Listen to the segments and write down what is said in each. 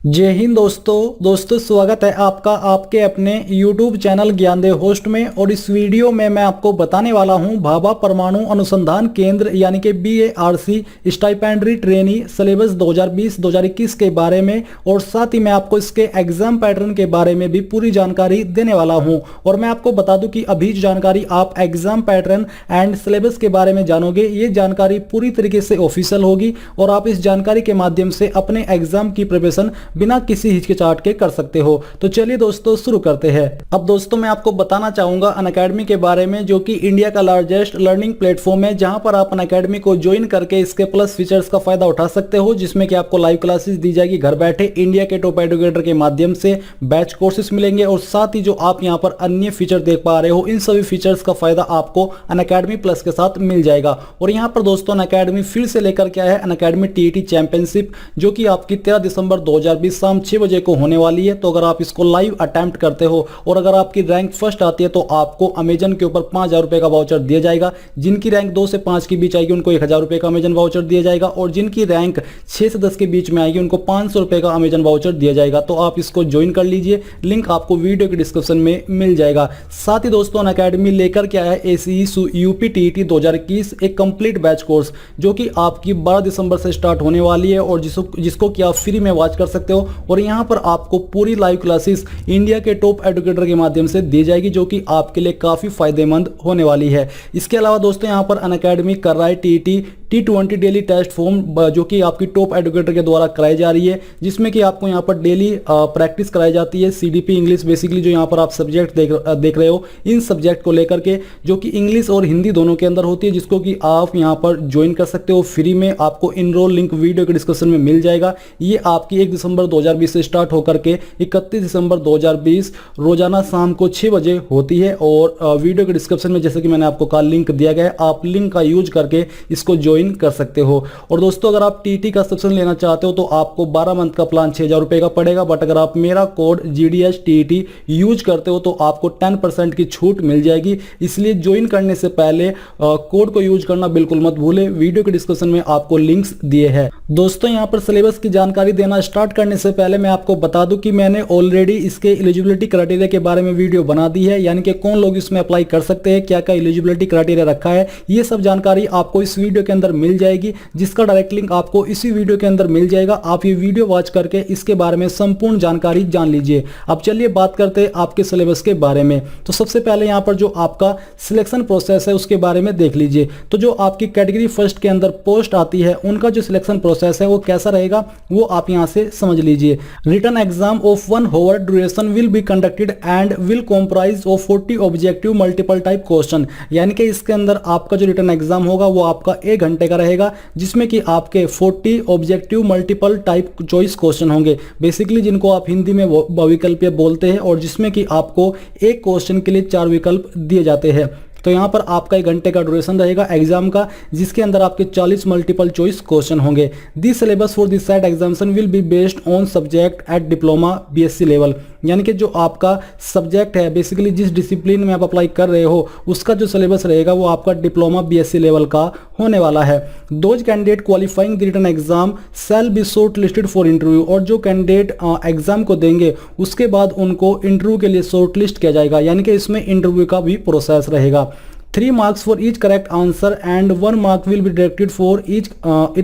जय हिंद दोस्तों स्वागत है आपका आपके अपने YouTube चैनल ज्ञानदेव होस्ट में। और इस वीडियो में मैं आपको बताने वाला हूं भाभा परमाणु अनुसंधान केंद्र यानी कि BARC स्टाइपेंडरी ट्रेनी सिलेबस 2020-2021 के बारे में, और साथ ही मैं आपको इसके एग्जाम पैटर्न के बारे में भी पूरी जानकारी देने वाला हूं। और मैं आपको बता दूं कि अभी जो जानकारी आप एग्जाम पैटर्न एंड सिलेबस के बारे में जानोगे, ये जानकारी पूरी तरीके से ऑफिशियल होगी और आप इस जानकारी के माध्यम से अपने एग्जाम की प्रिपरेशन बिना किसी हिचकिचाहट के कर सकते हो। तो चलिए दोस्तों शुरू करते हैं। अब दोस्तों मैं आपको बताना चाहूंगा अनअकैडमी के बारे में, जो कि इंडिया का लार्जेस्ट लर्निंग प्लेटफॉर्म है, जहां पर आप अनअकैडमी को ज्वाइन करके इसके प्लस फीचर्स का फायदा उठा सकते हो, जिसमें कि आपको लाइव क्लासेस दी जाएगी घर बैठे इंडिया के टॉप एडुकेटर के माध्यम से, बैच कोर्सेज मिलेंगे, और साथ ही जो आप यहाँ पर अन्य फीचर देख पा रहे हो, इन सभी फीचर्स का फायदा आपको अनअकैडमी प्लस के साथ मिल जाएगा। और यहाँ पर दोस्तों अनअकैडमी फिर से लेकर के आया है अनअकैडमी TET चैंपियनशिप, जो कि आपकी 13 दिसंबर 2020 शाम 6 बजे को होने वाली है। तो अगर आप इसको लाइव अटेम्प्ट करते हो और अगर आपकी रैंक फर्स्ट आती है तो आपको अमेजन के ऊपर 5000 रुपए का वाउचर दिया जाएगा। जिनकी रैंक 2 से 5 के बीच आएगी उनको 1000 रुपए का अमेजन वाउचर दिया जाएगा, और जिनकी रैंक 6 से 10 के बीच में आएगी उनको 500 रुपए का अमेजन वाउचर दिया जाएगा। तो आप इसको ज्वाइन कर लीजिए, लिंक आपको वीडियो के डिस्क्रिप्शन में मिल जाएगा। साथ ही दोस्तों अनअकैडमी लेकर के आया है ACE UP TET 2021 एक कंप्लीट बैच कोर्स, जो कि आपकी 12 दिसंबर से स्टार्ट होने वाली है, और जिसको कि आप फ्री में वॉच कर सकते हो। और यहाँ पर आपको पूरी लाइव क्लासेस इंडिया के टॉप एडुकेटर के माध्यम से दी जाएगी, जो कि आपके लिए काफी फायदेमंद होने वाली है। इसके अलावा दोस्तों यहाँ पर अनअकैडमी कर रहा है TET T20 daily test form, जो कि आपकी टॉप एडुकेटर के द्वारा कराई जा रही है, जिसमें कि आपको यहाँ पर डेली प्रैक्टिस कराई जाती है। CDP इंग्लिश बेसिकली जो यहाँ पर आप सब्जेक्ट देख रहे हो, इन सब्जेक्ट को लेकर के, जो कि इंग्लिश और हिंदी दोनों के अंदर होती है, जिसको कि आप यहाँ पर ज्वाइन कर सकते हो फ्री में। आपको इनरोल लिंक वीडियो के डिस्क्रिप्शन में मिल जाएगा। ये आपकी 1 दिसंबर 2020 से स्टार्ट होकर के 31 दिसंबर 2020 रोजाना शाम को 6 बजे होती है। और वीडियो के डिस्क्रिप्शन में जैसे कि मैंने आपको कहा लिंक दिया गया है, आप लिंक का यूज करके इसको ज्वाइन कर सकते हो। और दोस्तों अगर आप TET का सब्सक्रिप्शन लेना चाहते हो तो आपको 12 मंथ का प्लान 6000 रुपए का पड़ेगा, बट अगर आप मेरा कोड GDS TET यूज करते हो तो आपको 10% की छूट मिल जाएगी। इसलिए ज्वाइन करने से पहले कोड को यूज करना बिल्कुल मत भूले, वीडियो के डिस्क्रिप्शन में आपको लिंक्स दिए हैं। दोस्तों यहाँ पर सिलेबस की जानकारी देना स्टार्ट करने से पहले मैं आपको बता दूं कि मैंने ऑलरेडी इसके एलिजिबिलिटी क्राइटेरिया के बारे में वीडियो बना दी है, यानी कि कौन लोग इसमें अप्लाई कर सकते हैं, क्या क्या एलिजिबिलिटी क्राइटेरिया रखा है, ये सब जानकारी आपको इस वीडियो के अंदर मिल जाएगी, जिसका डायरेक्ट लिंक आपको इसी वीडियो के अंदर मिल जाएगा। आप ये वीडियो वॉच करके इसके बारे में संपूर्ण जानकारी जान लीजिए। अब चलिए बात करते हैं आपके सिलेबस के बारे में। तो सबसे पहले यहाँ पर जो आपका सिलेक्शन प्रोसेस है उसके बारे में देख लीजिए। तो जो आपकी कैटेगरी फर्स्ट के अंदर पोस्ट आती है, उनका जो सिलेक्शन प्रोसेस है वो कैसा रहेगा वो आप यहाँ से समझ लीजिए। Written exam of 1 hour duration will be conducted and will comprise of 40 objective multiple type question, यानी कि इसके अंदर आपका जो रिटन एग्जाम होगा वो आपका 1 घंटे का रहेगा, जिसमें कि आपके 40 objective multiple type choice question होंगे, बेसिकली जिनको आप हिंदी में बहुविकल्पीय बोलते हैं, और जिसमें कि आपको एक क्वेश्चन के लिए 4 विकल्प दिए जाते हैं। तो यहाँ पर आपका 1 घंटे का ड्यूरेशन रहेगा एग्जाम का, जिसके अंदर आपके 40 मल्टीपल चॉइस क्वेश्चन होंगे। This syllabus for this side examination will be based on subject at diploma BSc level, यानी कि जो आपका सब्जेक्ट है, बेसिकली जिस डिसिप्लिन में आप अप्लाई कर रहे हो उसका जो सिलेबस रहेगा वो आपका डिप्लोमा BSc लेवल का होने वाला है। Those candidate qualifying the written exam shall be short listed for interview, और जो कैंडिडेट एग्जाम को देंगे उसके बाद उनको इंटरव्यू के लिए शॉर्ट लिस्ट किया जाएगा, यानी कि इसमें इंटरव्यू का भी प्रोसेस रहेगा। 3 marks for each correct answer and 1 mark will be directed for each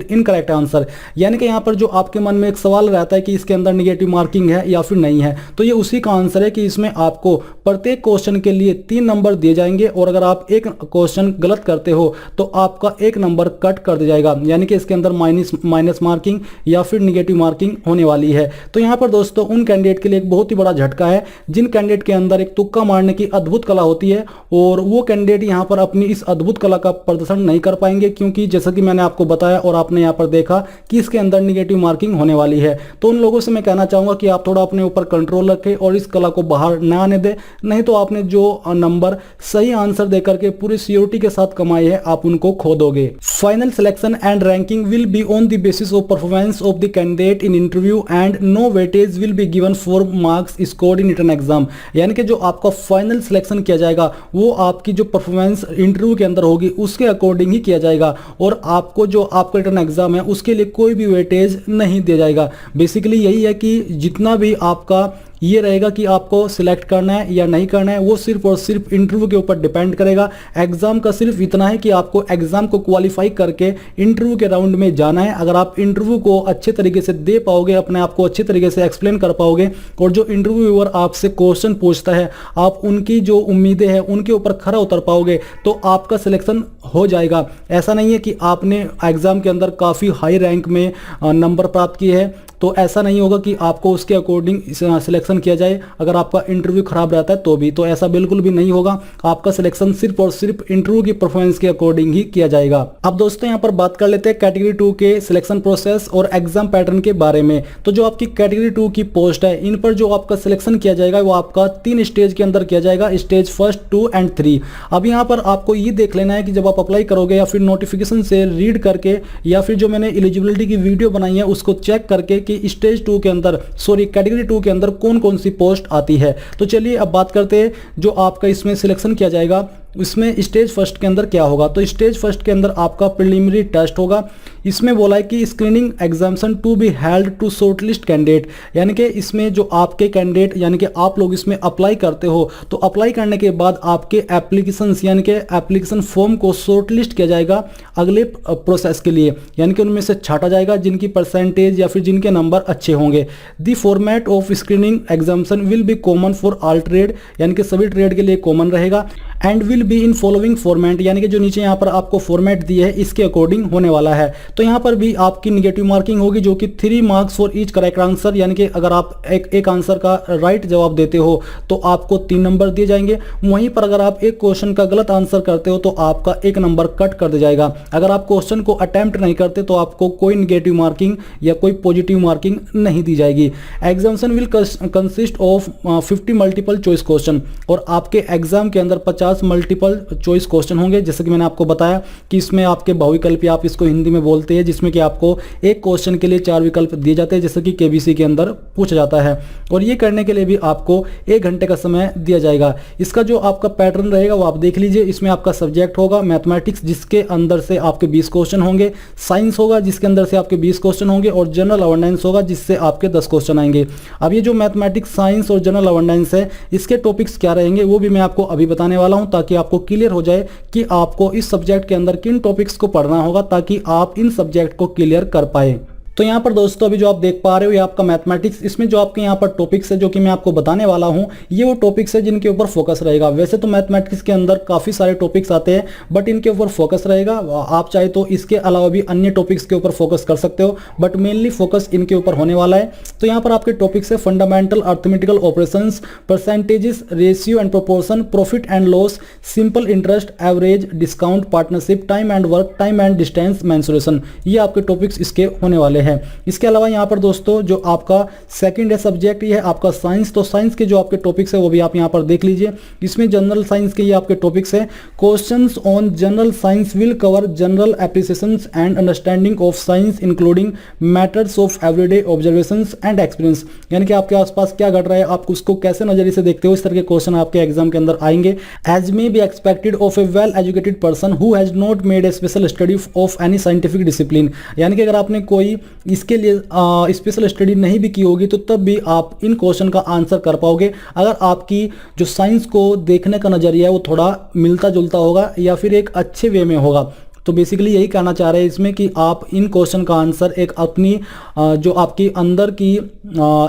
incorrect answer, यानी कि यहाँ पर जो आपके मन में एक सवाल रहता है कि इसके अंदर निगेटिव मार्किंग है या फिर नहीं है, तो ये उसी का आंसर है कि इसमें आपको प्रत्येक क्वेश्चन के लिए 3 नंबर दिए जाएंगे, और अगर आप एक क्वेश्चन गलत करते हो तो आपका 1 नंबर कट कर दिया जाएगा, यानी कि इसके अंदर माइनस मार्किंग या फिर निगेटिव मार्किंग होने वाली है। तो यहाँ पर दोस्तों उन कैंडिडेट के लिए एक बहुत ही बड़ा झटका है जिन कैंडिडेट के अंदर एक तुक्का मारने की अद्भुत कला होती है, और वो कैंडिडेट यहाँ पर अपनी इस अद्भुत कला का प्रदर्शन नहीं कर पाएंगे, क्योंकि जैसा कि मैंने आपको बताया और आपने यहाँ पर देखा कि इसके अंदर निगेटिव मार्किंग होने वाली है। तो उन लोगों से मैं कहना चाहूंगा कि आप थोड़ा अपने ऊपर कंट्रोल रखें और इस कला को बाहर न आने दें, नहीं तो आपने जो नंबर सही आंसर देकर के पूरी सियोरिटी के साथ कमाए हैं आप उनको खो दोगे। Final selection and ranking will be on the basis of performance of the candidate in interview and no weightage will be given for marks scored in written exam, यानी कि जो आपका फाइनल सिलेक्शन किया जाएगा वो आपकी जो परफॉर्मेंस परफॉर्मेंस इंटरव्यू के अंदर होगी उसके अकॉर्डिंग ही किया जाएगा, और आपको जो आपका रिटर्न एग्जाम है उसके लिए कोई भी वेटेज नहीं दिया जाएगा। बेसिकली यही है कि जितना भी आपका ये रहेगा कि आपको सिलेक्ट करना है या नहीं करना है, वो सिर्फ और सिर्फ इंटरव्यू के ऊपर डिपेंड करेगा। एग्जाम का सिर्फ इतना है कि आपको एग्जाम को क्वालिफाई करके इंटरव्यू के राउंड में जाना है। अगर आप इंटरव्यू को अच्छे तरीके से दे पाओगे, अपने आप को अच्छे तरीके से एक्सप्लेन कर पाओगे, और जो इंटरव्यूअर आपसे क्वेश्चन पूछता है आप उनकी जो उम्मीदें हैं उनके ऊपर खरा उतर पाओगे, तो आपका सिलेक्शन हो जाएगा। ऐसा नहीं है कि आपने एग्जाम के अंदर काफ़ी हाई रैंक में नंबर प्राप्त किए हैं तो ऐसा नहीं होगा कि आपको उसके अकॉर्डिंग सिलेक्शन किया जाए अगर आपका इंटरव्यू खराब रहता है तो भी, तो ऐसा बिल्कुल भी नहीं होगा। आपका सिलेक्शन सिर्फ और सिर्फ इंटरव्यू की परफॉर्मेंस के अकॉर्डिंग ही किया जाएगा। अब दोस्तों यहाँ पर बात कर लेते हैं कैटेगरी 2 के सिलेक्शन प्रोसेस और एग्जाम पैटर्न के बारे में। तो जो आपकी कैटेगरी 2 की पोस्ट है इन पर जो आपका सिलेक्शन किया जाएगा वो आपका 3 स्टेज के अंदर किया जाएगा, स्टेज 1, 2 एंड 3। अब यहाँ पर आपको ये देख लेना है कि जब आप अप्लाई करोगे या फिर नोटिफिकेशन से रीड करके या फिर जो मैंने एलिजिबिलिटी की वीडियो बनाई है उसको चेक करके कि स्टेज 2 के अंदर कैटेगरी 2 के अंदर कौन कौन सी पोस्ट आती है। तो चलिए अब बात करते हैं जो आपका इसमें सिलेक्शन किया जाएगा इसमें स्टेज 1 के अंदर क्या होगा। तो स्टेज 1 के अंदर आपका प्रिलिमिनरी टेस्ट होगा। इसमें बोला है कि screening examination to be held to shortlist candidate, यानी कि इसमें जो आपके कैंडिडेट यानी कि आप लोग इसमें अप्लाई करते हो तो अप्लाई करने के बाद आपके एप्लीकेशंस यानी कि एप्लीकेशन फॉर्म को शॉर्टलिस्ट किया जाएगा अगले प्रोसेस के लिए, यानी कि उनमें से छाटा जाएगा जिनकी परसेंटेज या फिर जिनके नंबर अच्छे होंगे। The format of screening examination will be common for all trade, यानी कि सभी ट्रेड के लिए कॉमन रहेगा। And will be in following format, यानी कि जो नीचे यहाँ पर आपको फॉर्मेट दिए है इसके अकॉर्डिंग होने वाला है। तो यहाँ पर भी आपकी निगेटिव मार्किंग होगी जो कि 3 marks for each correct answer, यानी कि अगर आप एक आंसर का राइट जवाब देते हो तो आपको 3 नंबर दिए जाएंगे। वहीं पर अगर आप एक क्वेश्चन का गलत आंसर करते हो तो आपका 1 नंबर कट कर दिया जाएगा। अगर आप क्वेश्चन को अटेम्प्ट नहीं करते तो आपको कोई निगेटिव मार्किंग या कोई पॉजिटिव मार्किंग नहीं दी जाएगी। Examination will consist of 50 multiple choice question, और आपके एग्जाम के अंदर 50 मल्टीपल चॉइस क्वेश्चन होंगे। जैसे कि मैंने आपको बताया कि इसमें आपके बहुविकल्पी, आप इसको हिंदी में बोलते हैं, जिसमें कि आपको एक क्वेश्चन के लिए 4 विकल्प दिए जाते हैं जैसे कि केबीसी के अंदर पूछा जाता है, और ये करने के लिए भी आपको 1 घंटे का समय दिया जाएगा। इसका जो आपका पैटर्न रहेगा वो आप देख लीजिए। इसमें आपका सब्जेक्ट होगा मैथमेटिक्स जिसके अंदर से आपके 20 क्वेश्चन होंगे, साइंस होगा जिसके अंदर से आपके 20 क्वेश्चन होंगे, और जनरल अवेयरनेस होगा जिससे आपके 10 क्वेश्चन आएंगे। अब ये जो मैथमेटिक्स, साइंस और जनरल अवेयरनेस है इसके टॉपिक्स क्या रहेंगे वो भी मैं आपको अभी बताने वाला हूं, ताकि आपको क्लियर हो जाए कि आपको इस सब्जेक्ट के अंदर किन टॉपिक्स को पढ़ना होगा ताकि आप इन सब्जेक्ट को क्लियर कर पाए। तो यहाँ पर दोस्तों अभी जो आप देख पा रहे हो ये आपका मैथमेटिक्स, इसमें जो आपके यहाँ पर टॉपिक्स है जो कि मैं आपको बताने वाला हूँ ये वो टॉपिक्स है जिनके ऊपर फोकस रहेगा। वैसे तो मैथमेटिक्स के अंदर काफ़ी सारे टॉपिक्स आते हैं बट इनके ऊपर फोकस रहेगा। आप चाहे तो इसके अलावा भी अन्य टॉपिक्स के ऊपर फोकस कर सकते हो बट मेनली फोकस इनके ऊपर होने वाला है। तो यहाँ पर आपके टॉपिक्स है fundamental arithmetical operations, percentages, ratio and proportion, profit and loss, simple interest, average, discount, partnership, time and work, time and distance, mensuration, ये आपके टॉपिक्स इसके होने वाले हैं। इसके अलावा यहाँ पर दोस्तों जो आपका सेकंड है सब्जेक्ट ये है आपका साइंस। तो साइंस के जो आपके टॉपिक्स है वो भी आप यहाँ पर देख लीजिए। इसमें जनरल साइंस के ये आपके टॉपिक्स है। Questions on general science will cover general appreciations and understanding of science including matters of everyday observations and experience, यानी कि आपके आसपास क्या घट रहा है आप उसको कैसे नजरिए से देखते हो, इस तरह के क्वेश्चन आपके एग्जाम के अंदर आएंगे। As may be expected of a well educated person who has not made a special study of any scientific discipline, यानी कि अगर आपने कोई इसके लिए स्पेशल स्टडी नहीं भी की होगी तो तब भी आप इन क्वेश्चन का आंसर कर पाओगे अगर आपकी जो साइंस को देखने का नजरिया है वो थोड़ा मिलता जुलता होगा या फिर एक अच्छे वे में होगा। तो बेसिकली यही कहना चाह रहे हैं इसमें कि आप इन क्वेश्चन का आंसर एक अपनी जो आपकी अंदर की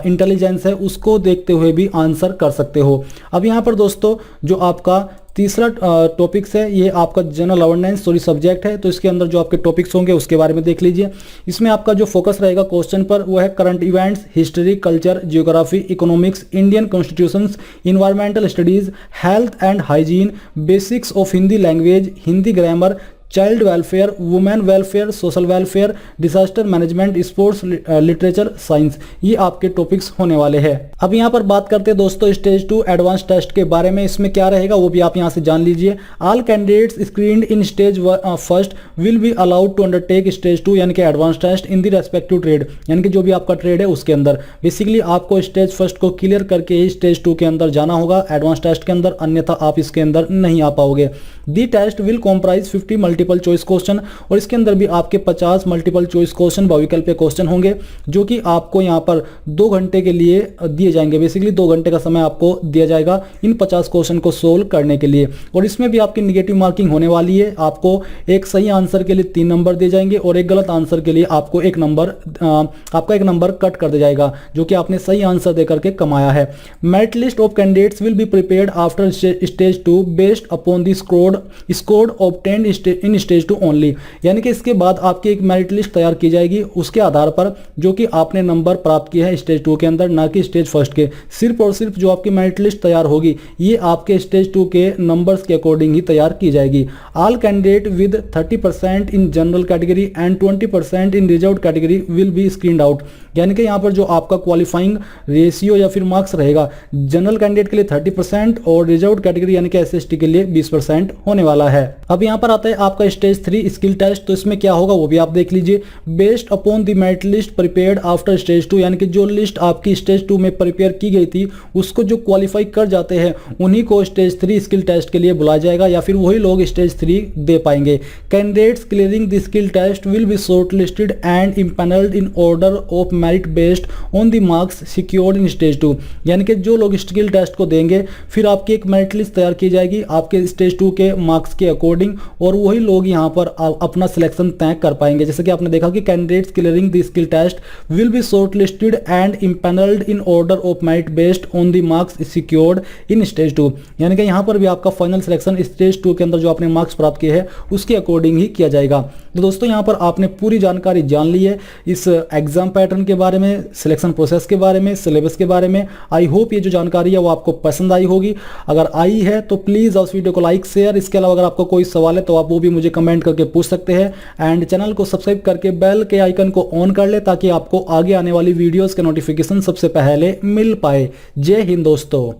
इंटेलिजेंस है उसको देखते हुए भी आंसर कर सकते हो। अब यहाँ पर दोस्तों जो आपका तीसरा टॉपिक्स है ये आपका जनरल अवेयरनेस सब्जेक्ट है। तो इसके अंदर जो आपके टॉपिक्स होंगे उसके बारे में देख लीजिए। इसमें आपका जो फोकस रहेगा क्वेश्चन पर वो है current events, history, culture, geography, economics, Indian constitutions, environmental studies, health and hygiene, basics of Hindi language, Hindi grammar, child welfare, women welfare, social welfare, disaster management, sports, literature, science, ये आपके टॉपिक्स होने वाले हैं। अब यहाँ पर बात करते हैं दोस्तों स्टेज 2 एडवांस टेस्ट के बारे में। इसमें क्या रहेगा वो भी आप यहाँ से जान लीजिए। All candidates screened in stage first will be allowed to undertake stage 2 यानी कि advance test in the respective trade, यानी कि जो भी आपका ट्रेड है उसके अंदर। बेसिकली आपको स्टेज फर्स्ट को क्लियर करके ही स्टेज 2 के अंदर जाना होगा एडवांस टेस्ट के अंदर, अन्यथा आप इसके अंदर नहीं आ पाओगे। The test will comprise 50 multiple choice question, और इसके अंदर भी आपके 50 मल्टीपल चॉइस क्वेश्चन बहुविकल्पीय क्वेश्चन होंगे, जो कि आपको यहाँ पर 2 घंटे के लिए दिए जाएंगे। बेसिकली 2 घंटे का समय आपको दिया जाएगा इन 50 क्वेश्चन को सोल्व करने के लिए। और इसमें भी आपकी निगेटिव मार्किंग होने वाली है। आपको एक सही आंसर के लिए 3 नंबर दिए जाएंगे और एक गलत आंसर के लिए आपको एक नंबर कट कर दिया जाएगा, जो कि आपने सही आंसर देकर के कमाया है। Merit list of candidates will be prepared after stage 2 based upon the score obtained in stage 2 only, यानी कि इसके बाद आपकी एक मेरिट लिस्ट तैयार की जाएगी उसके आधार पर जो कि आपने नंबर प्राप्त किया है स्टेज 2 के अंदर, ना कि स्टेज फर्स्ट के। सिर्फ और सिर्फ जो आपकी मेरिट लिस्ट तैयार होगी ये आपके स्टेज 2 के नंबर्स के अकॉर्डिंग ही तैयार की जाएगी। All candidate with 30% in general category and 20% in reserved category will be screened out, यानी कि यहाँ पर जो आपका क्वालिफाइंग रेशियो या फिर मार्क्स रहेगा जनरल कैंडिडेट के लिए 30% और रिजर्व्ड कैटेगरी यानी कि एसएसटी के लिए 20% होने वाला है। अब यहाँ पर आता है आपका स्टेज 3 स्किल टेस्ट। तो इसमें क्या होगा वो भी आप देख लीजिए। Based upon the merit list prepared after stage 2, यानी कि जो लिस्ट आपकी स्टेज 2 में प्रिपेयर की गई थी उसको जो क्वालिफाई कर जाते हैं उन्हीं को स्टेज 3 स्किल टेस्ट के लिए बुलाया जाएगा, या फिर वही लोग स्टेज 3 दे पाएंगे। Candidates clearing the skill test will be short listed and empanelled in order of merit based on the marks secured in stage 2, यानी कि जो लोग स्किल टेस्ट को देंगे फिर आपकी एक मेरिट लिस्ट तैयार की जाएगी आपके स्टेज 2 के मार्क्स के अकॉर्डिंग, और वही लोग यहाँ पर अपना सिलेक्शन तय कर पाएंगे। जैसे कि आपने देखा कि candidates clearing the skill test will be short listed and empanelled in order of merit based on the marks secured in stage 2, यानी कि यहाँ पर भी आपका फाइनल सिलेक्शन स्टेज 2 के अंदर जो आपने मार्क्स प्राप्त किए हैं उसके अकॉर्डिंग ही किया जाएगा। तो दोस्तों यहाँ पर आपने पूरी जानकारी जान ली है इस एग्जाम पैटर्न के बारे में, सिलेक्शन प्रोसेस के बारे में, सिलेबस के बारे में। आई होप ये जो जानकारी है वो आपको पसंद आई होगी। अगर आई है तो प्लीज़ उस वीडियो को लाइक शेयर, इसके अलावा अगर आपको कोई सवाल है तो आप वो भी मुझे कमेंट करके पूछ सकते हैं। एंड चैनल को सब्सक्राइब करके बेल के आइकन को ऑन कर ले ताकि आपको आगे आने वाली वीडियोज़ के नोटिफिकेशन सबसे पहले मिल पाए। जय हिंद दोस्तों।